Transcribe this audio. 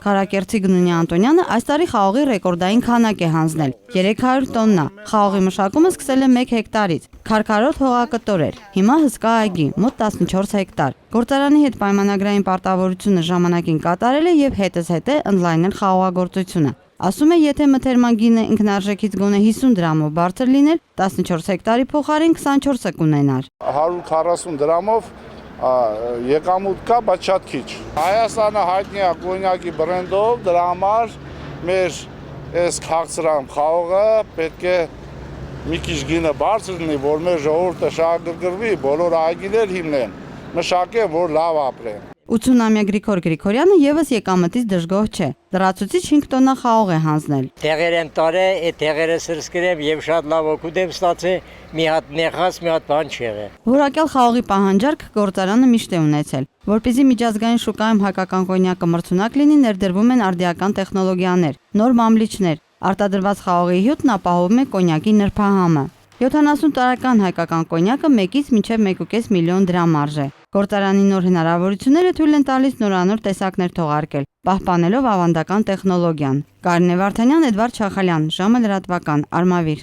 Քարակերտցի Գնունի Անտոնյանը այս տարի խաղողի ռեկորդային քանակ է հանձնել՝ 300 տոննա։ Խաղողի մշակումը սկսել է 1 հեկտարից։ Քարքարոտ հողակտոր էր։ Հիմա հսկա այգի, մոտ 14 հեկտար։ Գործարանի հետ պայմանագրային պարտավորությունը ժամանակին կատարել է եւ հետզհետե ընդլայնել խաղողագործությունը։ Ասում է, եթե մթերման գինը ինքնարժեքից գոնե 50 դրամով բարձր լիներ, 14 հեկտարի փոխարեն 24-ը կունենար։ 140 դրամով եկամուտ կա, բայց շատ քիչ։ Հայաստանը հայտնի է կոնյակի բրենդով, դրա համար մեր այս քաղցրան խաղողը պետք է մի քիչ գինը բարձր լինի, որ մեր ժողովուրդը շահագրգռվի, բոլոր այգիներ հիմնեն, մշակեն, որ լավ ապրեն։ 80-ամյա Գրիգոր Գրիգորյանը եւս եկամտից դժգոհ չէ։ Լրացուցիչ 5 տոննա խաղող է հանձնել։ Տեղեր եմ տարել, այդ տեղերը սրսկրեմ եւ շատ լավ օգուտ եմ ստացել, մի հատ նեղած, մի հատ բան չեղել։ Որակյալ խաղողի պահանջարկ գործարանը միշտ է ունեցել։ Որպեսզի միջազգային շուկայում հայկական կոնյակը մրցունակ լինի, ներդրվում են արդիական տեխնոլոգիաներ, նոր մամլիչներ։ Արտադրված խաղողի հյութն ապահովում է կոնյակի նրբահամը։ 70 տարեկան հայկական կոնյակը 1-ից մինչև 1.5 միլիոն դրամ մարժ է։ Գործարանի նոր հնարավորությունները թույլ են տալիս նորանոր տեսակներ թողարկել, պահպանելով ավանդական տեխնոլոգիան։ Կարինե Վարդանյան, Էդվարդ Շախալյան, ժամը լրատվական, Արմավիր։